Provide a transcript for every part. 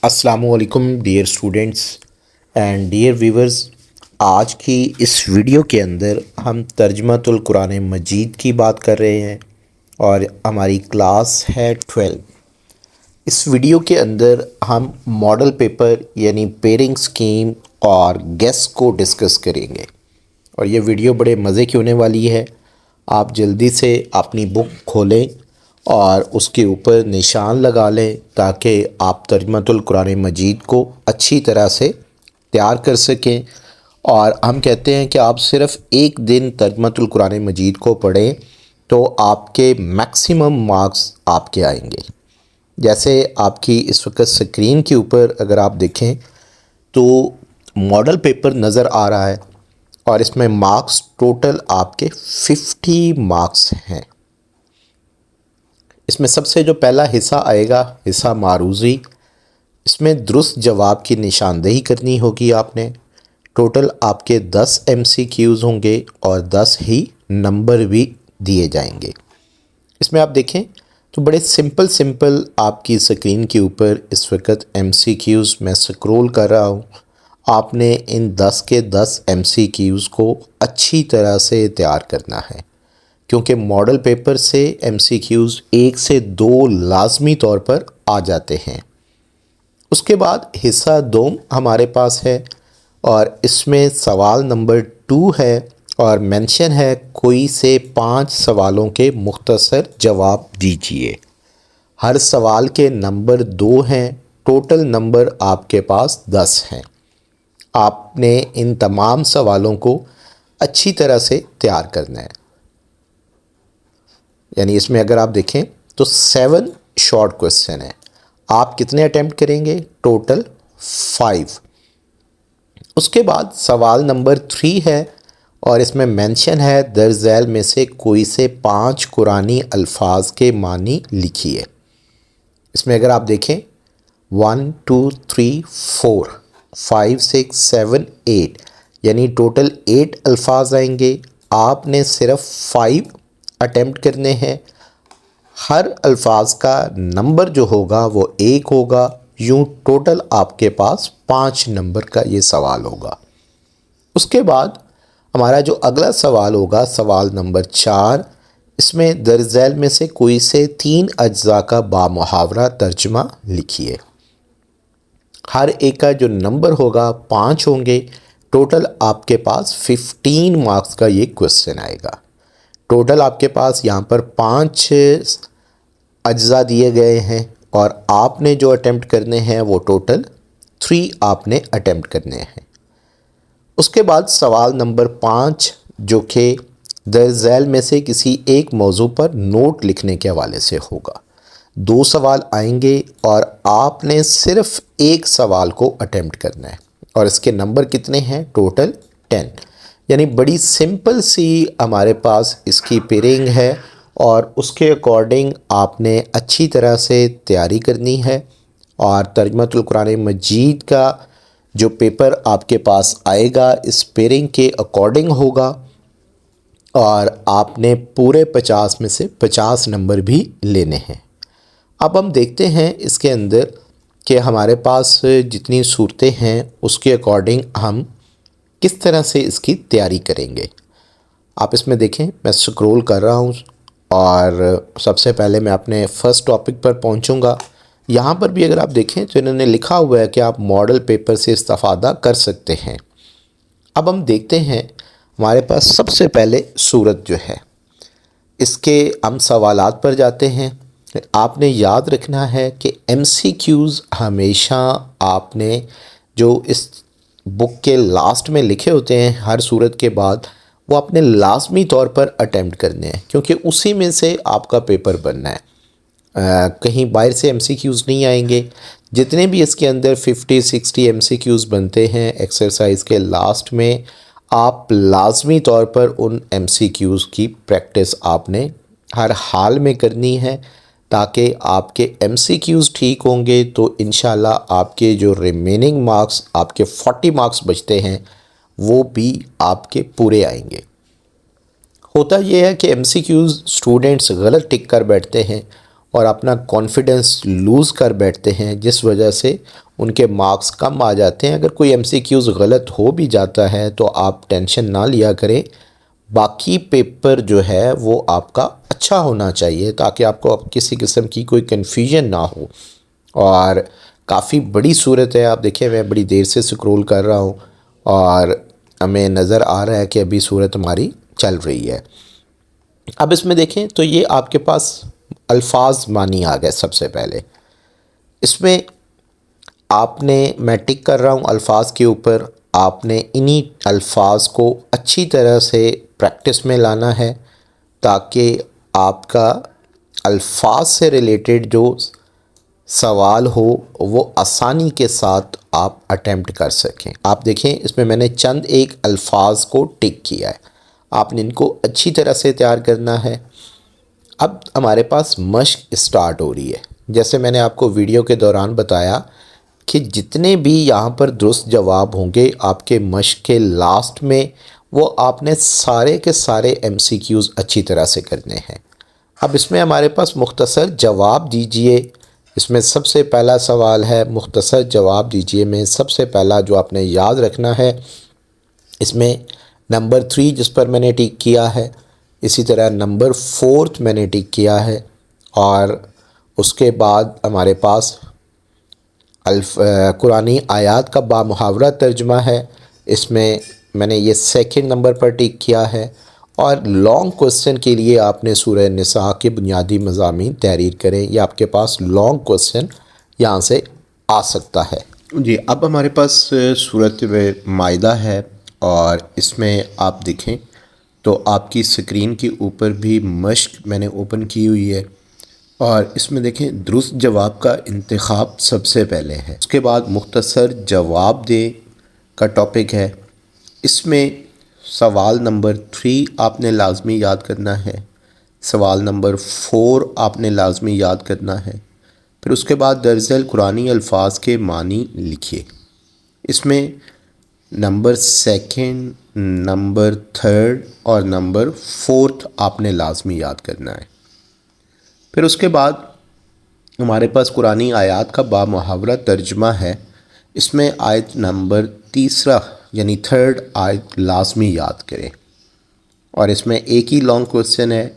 السلام علیکم dear students and dear viewers. آج کی اس ویڈیو کے اندر ہم ترجمۃ القرآن مجید کی بات کر رہے ہیں اور ہماری کلاس ہے 12. اس ویڈیو کے اندر ہم ماڈل پیپر یعنی پیرنگ سکیم اور گیس کو ڈسکس کریں گے اور یہ ویڈیو بڑے مزے کی ہونے والی ہے. آپ جلدی سے اپنی بک کھولیں اور اس کے اوپر نشان لگا لیں تاکہ آپ ترجمۃ القرآن مجید کو اچھی طرح سے تیار کر سکیں. اور ہم کہتے ہیں کہ آپ صرف ایک دن ترجمۃ القرآن مجید کو پڑھیں تو آپ کے میکسیمم مارکس آپ کے آئیں گے. جیسے آپ کی اس وقت سکرین کے اوپر اگر آپ دیکھیں تو ماڈل پیپر نظر آ رہا ہے اور اس میں مارکس ٹوٹل آپ کے 50 مارکس ہیں. اس میں سب سے جو پہلا حصہ آئے گا حصہ معروضی. اس میں درست جواب کی نشاندہی کرنی ہوگی. آپ نے ٹوٹل آپ کے 10 MCQs ہوں گے اور 10 ہی نمبر بھی دیے جائیں گے. اس میں آپ دیکھیں تو بڑے سمپل آپ کی سکرین کے اوپر اس وقت MCQs میں سکرول کر رہا ہوں. آپ نے ان 10 کے 10 MCQs کو اچھی طرح سے تیار کرنا ہے کیونکہ ماڈل پیپر سے MCQs 1 سے 2 لازمی طور پر آ جاتے ہیں. اس کے بعد حصہ دوم ہمارے پاس ہے اور اس میں سوال نمبر 2 ہے اور مینشن ہے کوئی سے 5 سوالوں کے مختصر جواب دیجیے. ہر سوال کے نمبر 2 ہیں. ٹوٹل نمبر آپ کے پاس 10 ہیں. آپ نے ان تمام سوالوں کو اچھی طرح سے تیار کرنا ہے. یعنی اس میں اگر آپ دیکھیں تو 7 شارٹ کوسچن ہیں. آپ کتنے اٹیمپٹ کریں گے؟ ٹوٹل 5. اس کے بعد سوال نمبر 3 ہے اور اس میں مینشن ہے درج ذیل میں سے کوئی سے 5 قرآنی الفاظ کے معنی لکھیے. اس میں اگر آپ دیکھیں 1 2 3 4 5 6 7 8 یعنی ٹوٹل 8 الفاظ آئیں گے. آپ نے صرف 5 اٹیمپٹ کرنے ہیں. ہر الفاظ کا نمبر جو ہوگا وہ 1 ہوگا. یوں ٹوٹل آپ کے پاس 5 نمبر کا یہ سوال ہوگا. اس کے بعد ہمارا جو اگلا سوال ہوگا سوال نمبر 4. اس میں درج ذیل میں سے کوئی سے 3 اجزاء کا بامحاورہ ترجمہ لکھیے. ہر ایک کا جو نمبر ہوگا 5 ہوں گے. ٹوٹل آپ کے پاس 15 مارکس کا یہ کوسچن آئے گا. ٹوٹل آپ کے پاس یہاں پر 5 اجزاء دیے گئے ہیں اور آپ نے جو اٹیمپٹ کرنے ہیں وہ ٹوٹل 3 آپ نے اٹیمپٹ کرنے ہیں. اس کے بعد سوال نمبر 5 جو کہ درج ذیل میں سے کسی ایک موضوع پر نوٹ لکھنے کے حوالے سے ہوگا. 2 سوال آئیں گے اور آپ نے صرف ایک سوال کو اٹیمپٹ کرنا ہے اور اس کے نمبر کتنے ہیں؟ ٹوٹل 10. یعنی بڑی سمپل سی ہمارے پاس اس کی پیرنگ ہے اور اس کے اکارڈنگ آپ نے اچھی طرح سے تیاری کرنی ہے. اور ترجمۃ القرآن مجید کا جو پیپر آپ کے پاس آئے گا اس پیرنگ کے اکارڈنگ ہوگا اور آپ نے پورے 50 میں سے 50 نمبر بھی لینے ہیں. اب ہم دیکھتے ہیں اس کے اندر کہ ہمارے پاس جتنی صورتیں ہیں اس کے اکارڈنگ ہم کس طرح سے اس کی تیاری کریں گے. آپ اس میں دیکھیں میں سکرول کر رہا ہوں اور سب سے پہلے میں اپنے فرسٹ ٹاپک پر پہنچوں گا. یہاں پر بھی اگر آپ دیکھیں تو انہوں نے لکھا ہوا ہے کہ آپ ماڈل پیپر سے استفادہ کر سکتے ہیں. اب ہم دیکھتے ہیں ہمارے پاس سب سے پہلے صورت جو ہے اس کے ہم سوالات پر جاتے ہیں. آپ نے یاد رکھنا ہے کہ MCQs ہمیشہ آپ نے جو اس بک کے لاسٹ میں لکھے ہوتے ہیں ہر صورت کے بعد وہ آپ نے لازمی طور پر اٹیمپٹ کرنے ہیں کیونکہ اسی میں سے آپ کا پیپر بننا ہے. کہیں باہر سے MCQs نہیں آئیں گے. جتنے بھی اس کے اندر 50-60 MCQs بنتے ہیں ایکسرسائز کے لاسٹ میں آپ لازمی طور پر ان MCQs کی پریکٹس آپ نے ہر حال میں کرنی ہے تاکہ آپ کے MCQs ٹھیک ہوں گے تو انشاءاللہ آپ کے جو ریمیننگ مارکس آپ کے 40 مارکس بچتے ہیں وہ بھی آپ کے پورے آئیں گے. ہوتا یہ ہے کہ MCQs اسٹوڈنٹس غلط ٹک کر بیٹھتے ہیں اور اپنا کانفیڈنس لوز کر بیٹھتے ہیں، جس وجہ سے ان کے مارکس کم آ جاتے ہیں۔ اگر کوئی ایم سی کیوز غلط ہو بھی جاتا ہے تو آپ ٹینشن نہ لیا کریں، باقی پیپر جو ہے وہ آپ کا اچھا ہونا چاہیے تاکہ آپ کو کسی قسم کی کوئی کنفیوژن نہ ہو۔ اور کافی بڑی صورت ہے، آپ دیکھیں میں بڑی دیر سے سکرول کر رہا ہوں اور ہمیں نظر آ رہا ہے کہ ابھی صورت ہماری چل رہی ہے۔ اب اس میں دیکھیں تو یہ آپ کے پاس الفاظ معنی آ گئے۔ سب سے پہلے اس میں آپ نے، میں ٹک کر رہا ہوں الفاظ کے اوپر، آپ نے انہی الفاظ کو اچھی طرح سے پریکٹس میں لانا ہے تاکہ آپ کا الفاظ سے ریلیٹڈ جو سوال ہو وہ آسانی کے ساتھ آپ اٹیمپٹ کر سکیں۔ آپ دیکھیں اس میں نے چند ایک الفاظ کو ٹک کیا ہے، آپ نے ان کو اچھی طرح سے تیار کرنا ہے۔ اب ہمارے پاس مشق اسٹارٹ ہو رہی ہے۔ جیسے میں نے آپ کو ویڈیو کے دوران بتایا کہ جتنے بھی یہاں پر درست جواب ہوں گے آپ کے مشق کے لاسٹ میں، وہ آپ نے سارے کے سارے ایم سی کیوز اچھی طرح سے کرنے ہیں۔ اب اس میں ہمارے پاس مختصر جواب دیجئے، اس میں سب سے پہلا سوال ہے مختصر جواب دیجئے میں سب سے پہلا جو آپ نے یاد رکھنا ہے، اس میں نمبر 3 جس پر میں نے ٹک کیا ہے، اسی طرح نمبر 4 میں نے ٹک کیا ہے، اور اس کے بعد ہمارے پاس قرآنی آیات کا بامحاورہ ترجمہ ہے، اس میں نے یہ 2 نمبر پر ٹک کیا ہے، اور لانگ کوسچن کے لیے آپ نے سورہ نساء کے بنیادی مضامین تحریر کریں۔ یہ آپ کے پاس لانگ کوسچن یہاں سے آ سکتا ہے۔ جی اب ہمارے پاس سورۃ مائدہ ہے، اور اس میں آپ دیکھیں تو آپ کی اسکرین کے اوپر بھی مشق میں نے اوپن کی ہوئی ہے، اور اس میں دیکھیں درست جواب کا انتخاب سب سے پہلے ہے، اس کے بعد مختصر جواب دے کا ٹاپک ہے۔ اس میں سوال نمبر 3 آپ نے لازمی یاد کرنا ہے، سوال نمبر 4 آپ نے لازمی یاد کرنا ہے، پھر اس کے بعد درج ذیل قرآنی الفاظ کے معنی لکھیے۔ اس میں نمبر 2، نمبر 3 اور نمبر 4 آپ نے لازمی یاد کرنا ہے۔ پھر اس کے بعد ہمارے پاس قرآنی آیات کا بامحاورہ ترجمہ ہے، اس میں آیت نمبر 3 یعنی 3 آیت لازمی یاد کریں، اور اس میں ایک ہی لانگ کوسچن ہے،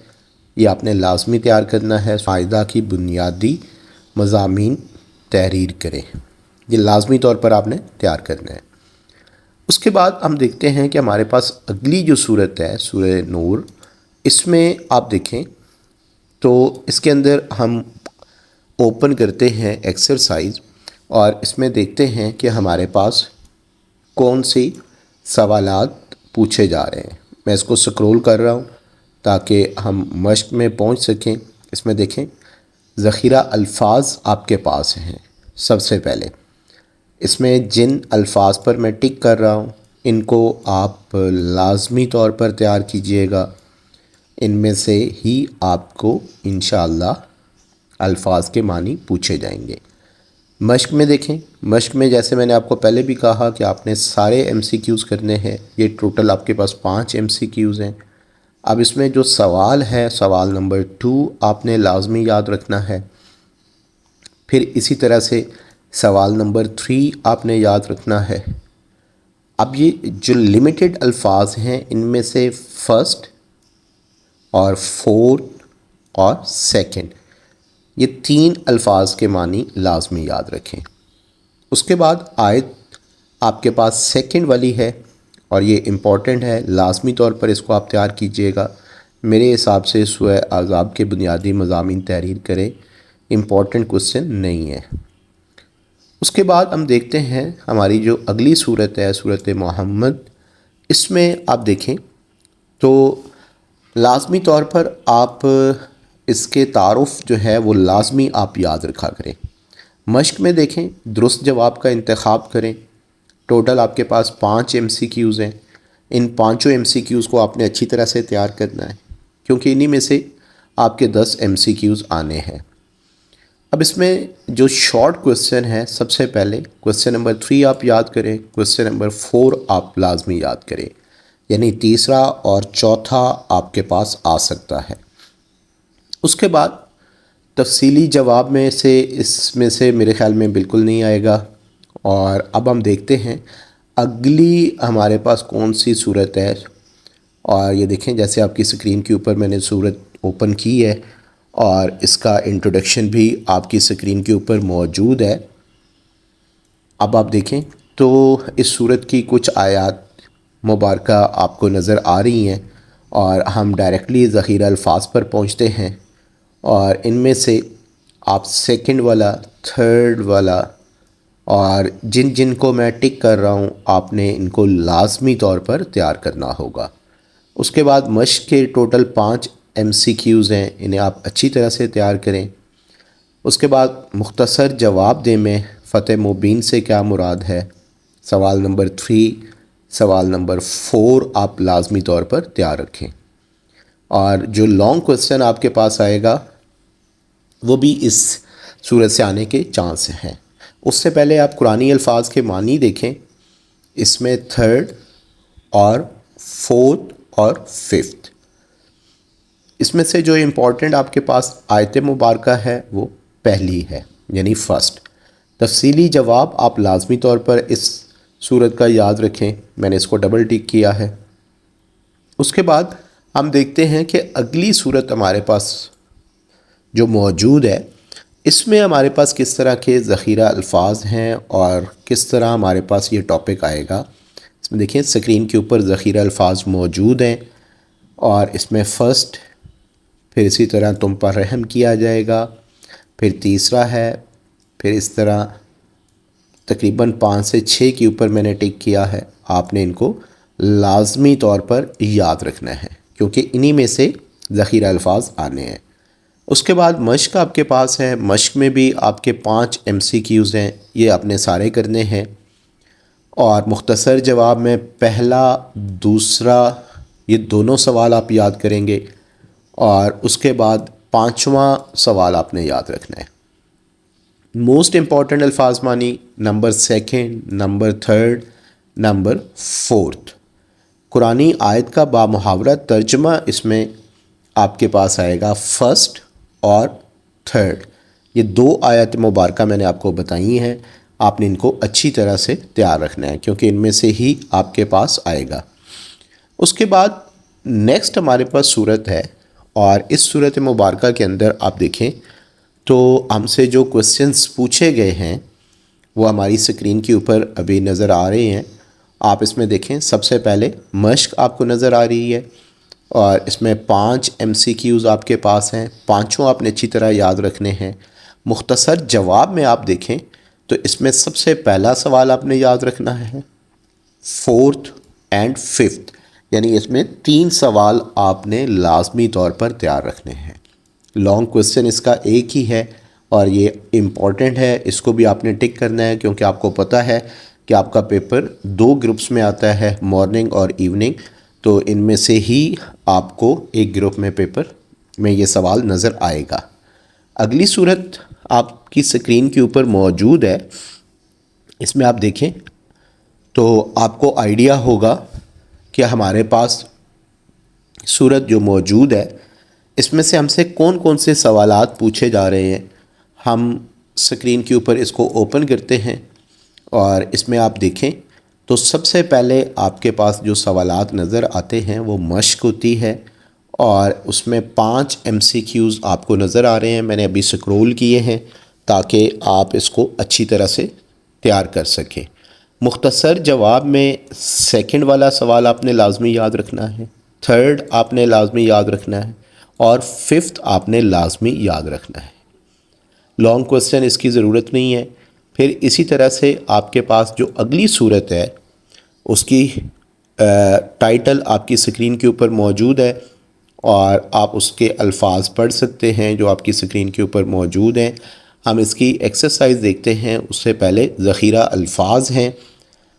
یہ آپ نے لازمی تیار کرنا ہے۔ مائدہ کی بنیادی مضامین تحریر کریں، یہ لازمی طور پر آپ نے تیار کرنا ہے۔ اس کے بعد ہم دیکھتے ہیں کہ ہمارے پاس اگلی جو صورت ہے سورہ نور، اس میں آپ دیکھیں تو اس کے اندر ہم اوپن کرتے ہیں ایکسرسائز، اور اس میں دیکھتے ہیں کہ ہمارے پاس کون سی سوالات پوچھے جا رہے ہیں۔ میں اس کو سکرول کر رہا ہوں تاکہ ہم مشق میں پہنچ سکیں۔ اس میں دیکھیں ذخیرہ الفاظ آپ کے پاس ہیں۔ سب سے پہلے اس میں جن الفاظ پر میں ٹک کر رہا ہوں ان کو آپ لازمی طور پر تیار کیجئے گا، ان میں سے ہی آپ کو انشاءاللہ الفاظ کے معنی پوچھے جائیں گے۔ مشق میں دیکھیں، مشق میں جیسے میں نے آپ کو پہلے بھی کہا کہ آپ نے سارے ایم سی کیوز کرنے ہیں، یہ ٹوٹل آپ کے پاس 5 ایم سی کیوز ہیں۔ اب اس میں جو سوال ہے، سوال نمبر 2 آپ نے لازمی یاد رکھنا ہے، پھر اسی طرح سے سوال نمبر 3 آپ نے یاد رکھنا ہے۔ اب یہ جو لمیٹڈ الفاظ ہیں ان میں سے فرسٹ اور 4 اور 2 یہ 3 الفاظ کے معنی لازمی یاد رکھیں۔ اس کے بعد آیت آپ کے پاس 2 والی ہے، اور یہ امپورٹنٹ ہے، لازمی طور پر اس کو آپ تیار کیجئے گا۔ میرے حساب سے سورہ احزاب کے بنیادی مضامین تحریر کریں، امپورٹنٹ کوسچن نہیں ہے۔ اس کے بعد ہم دیکھتے ہیں ہماری جو اگلی صورت ہے سورۃ محمد، اس میں آپ دیکھیں تو لازمی طور پر آپ اس کے تعارف جو ہے وہ لازمی آپ یاد رکھا کریں۔ مشق میں دیکھیں درست جواب کا انتخاب کریں، ٹوٹل آپ کے پاس 5 ایم سی کیوز ہیں، ان 5 ایم سی کیوز کو آپ نے اچھی طرح سے تیار کرنا ہے کیونکہ انہی میں سے آپ کے 10 ایم سی کیوز آنے ہیں۔ اب اس میں جو شارٹ کوسچن ہے، سب سے پہلے کوسچن نمبر 3 آپ یاد کریں، کوسچن نمبر 4 آپ لازمی یاد کریں، یعنی تیسرا اور چوتھا آپ کے پاس آ سکتا ہے۔ اس کے بعد تفصیلی جواب میں سے اس میں سے میرے خیال میں بالکل نہیں آئے گا۔ اور اب ہم دیکھتے ہیں اگلی ہمارے پاس کون سی صورت ہے، اور یہ دیکھیں جیسے آپ کی اسکرین کے اوپر میں نے صورت اوپن کی ہے اور اس کا انٹروڈکشن بھی آپ کی اسکرین کے اوپر موجود ہے۔ اب آپ دیکھیں تو اس صورت کی کچھ آیات مبارکہ آپ کو نظر آ رہی ہیں، اور ہم ڈائریکٹلی ذخیرہ الفاظ پر پہنچتے ہیں، اور ان میں سے آپ سیکنڈ والا، تھرڈ والا اور جن جن کو میں ٹک کر رہا ہوں آپ نے ان کو لازمی طور پر تیار کرنا ہوگا۔ اس کے بعد مشق کے ٹوٹل 5 MCQs ہیں، انہیں آپ اچھی طرح سے تیار کریں۔ اس کے بعد مختصر جواب دیں میں فتح مبین سے کیا مراد ہے، سوال نمبر 3، سوال نمبر 4 آپ لازمی طور پر تیار رکھیں۔ اور جو لانگ کوسچن آپ کے پاس آئے گا وہ بھی اس صورت سے آنے کے چانس ہیں۔ اس سے پہلے آپ قرآنی الفاظ کے معنی دیکھیں، اس میں تھرڈ اور فورتھ اور ففتھ، اس میں سے جو امپورٹنٹ آپ کے پاس آیت مبارکہ ہے وہ پہلی ہے، یعنی فرسٹ۔ تفصیلی جواب آپ لازمی طور پر اس صورت کا یاد رکھیں، میں نے اس کو ڈبل ٹک کیا ہے۔ اس کے بعد ہم دیکھتے ہیں کہ اگلی صورت ہمارے پاس جو موجود ہے اس میں ہمارے پاس کس طرح کے ذخیرہ الفاظ ہیں اور کس طرح ہمارے پاس یہ ٹاپک آئے گا۔ اس میں دیکھیں اسکرین کے اوپر ذخیرہ الفاظ موجود ہیں، اور اس میں فرسٹ، پھر اسی طرح تم پر رحم کیا جائے گا، پھر تیسرا ہے، پھر اس طرح تقریباً 5 سے 6 کے اوپر میں نے ٹک کیا ہے۔ آپ نے ان کو لازمی طور پر یاد رکھنا ہے کیونکہ انہی میں سے ذخیرہ الفاظ آنے ہیں۔ اس کے بعد مشق آپ کے پاس ہے، مشق میں بھی آپ کے 5 MCQs ہیں، یہ آپ نے سارے کرنے ہیں، اور مختصر جواب میں پہلا، دوسرا، یہ دونوں سوال آپ یاد کریں گے، اور اس کے بعد 5واں سوال آپ نے یاد رکھنا ہے۔ موسٹ امپورٹنٹ الفاظ مانی نمبر 2، نمبر 3، نمبر 4۔ قرآنی آیت کا بامحاورہ ترجمہ اس میں آپ کے پاس آئے گا فرسٹ اور تھرڈ، یہ 2 آیات مبارکہ میں نے آپ کو بتائی ہیں، آپ نے ان کو اچھی طرح سے تیار رکھنا ہے کیونکہ ان میں سے ہی آپ کے پاس آئے گا۔ اس کے بعد نیکسٹ ہمارے پاس صورت ہے، اور اس صورت مبارکہ کے اندر آپ دیکھیں تو ہم سے جو کوسچنز پوچھے گئے ہیں وہ ہماری اسکرین کے اوپر ابھی نظر آ رہے ہیں۔ آپ اس میں دیکھیں سب سے پہلے مشق آپ کو نظر آ رہی ہے، اور اس میں 5 MCQs آپ کے پاس ہیں، 5 آپ نے اچھی طرح یاد رکھنے ہیں۔ مختصر جواب میں آپ دیکھیں تو اس میں سب سے پہلا سوال آپ نے یاد رکھنا ہے، 4th اینڈ 5th، یعنی اس میں 3 سوال آپ نے لازمی طور پر تیار رکھنے ہیں۔ لانگ کوسچن اس کا ایک ہی ہے اور یہ امپورٹنٹ ہے، اس کو بھی آپ نے ٹک کرنا ہے کیونکہ آپ کو پتہ ہے کہ آپ کا پیپر 2 گروپس میں آتا ہے، مارننگ اور ایوننگ، تو ان میں سے ہی آپ کو ایک گروپ میں پیپر میں یہ سوال نظر آئے گا۔ اگلی صورت آپ کی اسکرین کے اوپر موجود ہے، اس میں آپ دیکھیں تو آپ کو آئیڈیا ہوگا کہ ہمارے پاس صورت جو موجود ہے اس میں سے ہم سے کون کون سے سوالات پوچھے جا رہے ہیں۔ ہم اسکرین کے اوپر اس کو اوپن کرتے ہیں اور اس میں آپ دیکھیں تو سب سے پہلے آپ کے پاس جو سوالات نظر آتے ہیں وہ مشق ہوتی ہے، اور اس میں 5 MCQs آپ کو نظر آ رہے ہیں، میں نے ابھی سکرول کیے ہیں تاکہ آپ اس کو اچھی طرح سے تیار کر سکیں۔ مختصر جواب میں سیکنڈ والا سوال آپ نے لازمی یاد رکھنا ہے، تھرڈ آپ نے لازمی یاد رکھنا ہے، اور 5th آپ نے لازمی یاد رکھنا ہے۔ لانگ کوسچن اس کی ضرورت نہیں ہے۔ پھر اسی طرح سے آپ کے پاس جو اگلی صورت ہے اس کی ٹائٹل آپ کی اسکرین کے اوپر موجود ہے، اور آپ اس کے الفاظ پڑھ سکتے ہیں جو آپ کی اسکرین کے اوپر موجود ہیں۔ ہم اس کی ایکسرسائز دیکھتے ہیں، اس سے پہلے ذخیرہ الفاظ ہیں،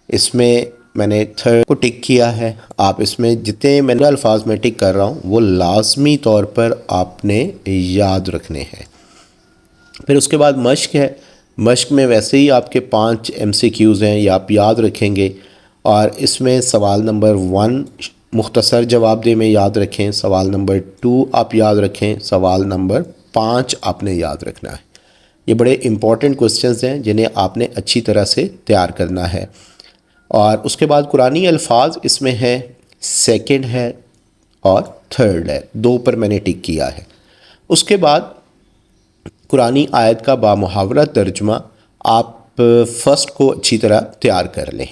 اس میں نے تھرڈ کو ٹک کیا ہے۔ آپ اس میں جتنے میں الفاظ میں ٹک کر رہا ہوں وہ لازمی طور پر آپ نے یاد رکھنے ہیں۔ پھر اس کے بعد مشق ہے، مشق میں ویسے ہی آپ کے 5 MCQs ہیں، یہ آپ یاد رکھیں گے، اور اس میں سوال نمبر 1 مختصر جواب دے میں یاد رکھیں، سوال نمبر 2 آپ یاد رکھیں، سوال نمبر 5 آپ نے یاد رکھنا ہے۔ یہ بڑے امپورٹنٹ کوسچنز ہیں جنہیں آپ نے اچھی طرح سے تیار کرنا ہے۔ اور اس کے بعد قرآنی الفاظ اس میں ہے، سیکنڈ ہے اور تھرڈ ہے، 2 پر میں نے ٹک کیا ہے۔ اس کے بعد قرآنی آیت کا بامحاورہ ترجمہ آپ فرسٹ کو اچھی طرح تیار کر لیں۔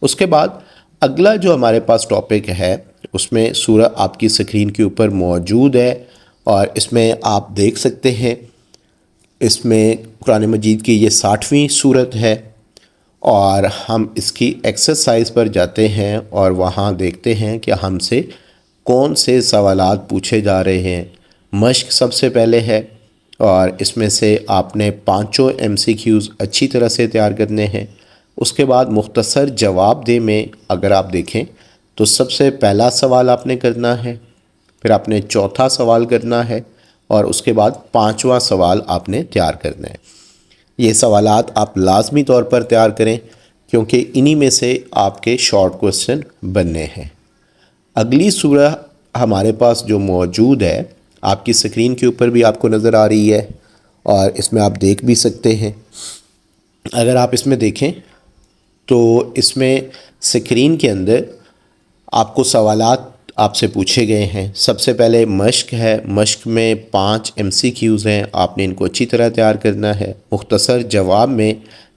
اس کے بعد اگلا جو ہمارے پاس ٹاپک ہے اس میں سورہ آپ کی اسکرین کے اوپر موجود ہے، اور اس میں آپ دیکھ سکتے ہیں اس میں قرآن مجید کی یہ 60ویں سورت ہے، اور ہم اس کی ایکسرسائز پر جاتے ہیں اور وہاں دیکھتے ہیں کہ ہم سے کون سے سوالات پوچھے جا رہے ہیں۔ مشق سب سے پہلے ہے، اور اس میں سے آپ نے 5 MCQs اچھی طرح سے تیار کرنے ہیں۔ اس کے بعد مختصر جواب دے میں اگر آپ دیکھیں تو سب سے پہلا سوال آپ نے کرنا ہے، پھر آپ نے چوتھا سوال کرنا ہے، اور اس کے بعد 5واں سوال آپ نے تیار کرنا ہے۔ یہ سوالات آپ لازمی طور پر تیار کریں کیونکہ انہی میں سے آپ کے شارٹ کوسچن بننے ہیں۔ اگلی سورہ ہمارے پاس جو موجود ہے آپ کی اسکرین کے اوپر بھی آپ کو نظر آ رہی ہے، اور اس میں آپ دیکھ بھی سکتے ہیں۔ اگر آپ اس میں دیکھیں تو اس میں اسکرین کے اندر آپ کو سوالات آپ سے پوچھے گئے ہیں۔ سب سے پہلے مشق ہے، مشق میں 5 MCQs ہیں، آپ نے ان کو اچھی طرح تیار کرنا ہے۔ مختصر جواب میں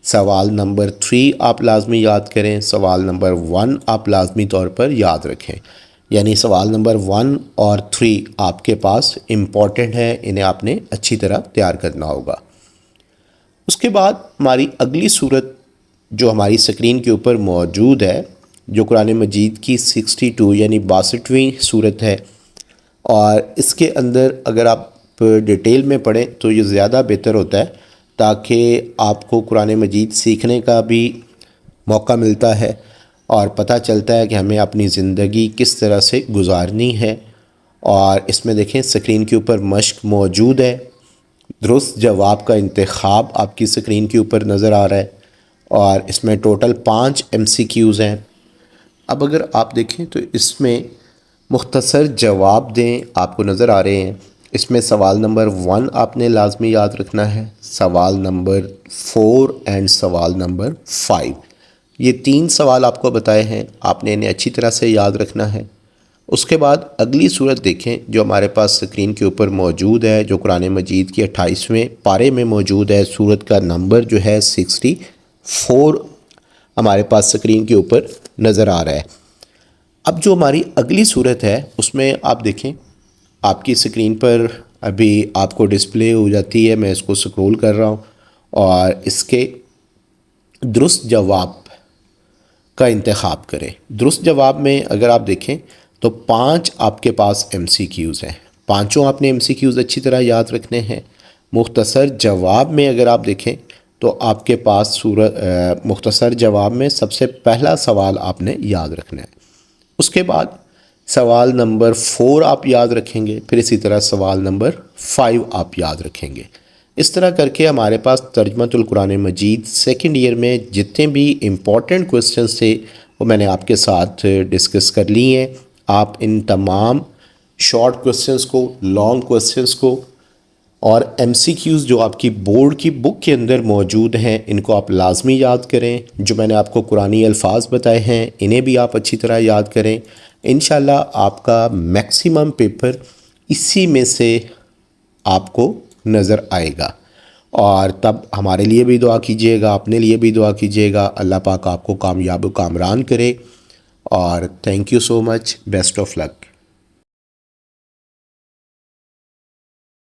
سوال نمبر 3 آپ لازمی یاد کریں، سوال نمبر 1 آپ لازمی طور پر یاد رکھیں، یعنی سوال نمبر 1 اور 3 آپ کے پاس امپورٹنٹ ہے، انہیں آپ نے اچھی طرح تیار کرنا ہوگا۔ اس کے بعد ہماری اگلی صورت جو ہماری اسکرین کے اوپر موجود ہے، جو قرآن مجید کی 62 یعنی 62ویں صورت ہے، اور اس کے اندر اگر آپ ڈیٹیل میں پڑھیں تو یہ زیادہ بہتر ہوتا ہے تاکہ آپ کو قرآن مجید سیکھنے کا بھی موقع ملتا ہے اور پتہ چلتا ہے کہ ہمیں اپنی زندگی کس طرح سے گزارنی ہے۔ اور اس میں دیکھیں اسکرین کے اوپر مشق موجود ہے، درست جواب کا انتخاب آپ کی اسکرین کے اوپر نظر آ رہا ہے، اور اس میں ٹوٹل 5 MCQs ہیں۔ اب اگر آپ دیکھیں تو اس میں مختصر جواب دیں آپ کو نظر آ رہے ہیں۔ اس میں سوال نمبر 1 آپ نے لازمی یاد رکھنا ہے، سوال نمبر 4 اینڈ سوال نمبر 5۔ یہ 3 سوال آپ کو بتائے ہیں، آپ نے انہیں اچھی طرح سے یاد رکھنا ہے۔ اس کے بعد اگلی صورت دیکھیں جو ہمارے پاس اسکرین کے اوپر موجود ہے، جو قرآن مجید کی 28ویں پارے میں موجود ہے۔ صورت کا نمبر جو ہے 64 ہمارے پاس اسکرین کے اوپر نظر آ رہا ہے۔ اب جو ہماری اگلی صورت ہے اس میں آپ دیکھیں آپ کی اسکرین پر ابھی آپ کو ڈسپلے ہو جاتی ہے، میں اس کو سکرول کر رہا ہوں، اور اس کے درست جواب کا انتخاب کریں۔ درست جواب میں اگر آپ دیکھیں تو 5 آپ کے پاس MCQs ہیں، 5 آپ نے MCQs اچھی طرح یاد رکھنے ہیں۔ مختصر جواب میں اگر آپ دیکھیں تو آپ کے پاس مختصر جواب میں سب سے پہلا سوال آپ نے یاد رکھنا ہے۔ اس کے بعد سوال نمبر 4 آپ یاد رکھیں گے، پھر اسی طرح سوال نمبر 5 آپ یاد رکھیں گے۔ اس طرح کر کے ہمارے پاس ترجمۃ القرآن مجید سیکنڈ ایئر میں جتنے بھی امپورٹنٹ کوسچنز تھے وہ میں نے آپ کے ساتھ ڈسکس کر لی ہیں۔ آپ ان تمام شارٹ کوسچنز کو، لانگ کوسچنز کو اور MCQs جو آپ کی بورڈ کی بک کے اندر موجود ہیں ان کو آپ لازمی یاد کریں۔ جو میں نے آپ کو قرآنی الفاظ بتائے ہیں انہیں بھی آپ اچھی طرح یاد کریں۔ انشاءاللہ آپ کا میکسیمم پیپر اسی میں سے آپ کو نظر آئے گا، اور تب ہمارے لیے بھی دعا کیجیے گا، اپنے لیے بھی دعا کیجیے گا۔ اللہ پاک آپ کو کامیاب و کامران کرے، اور thank you so much, best of look.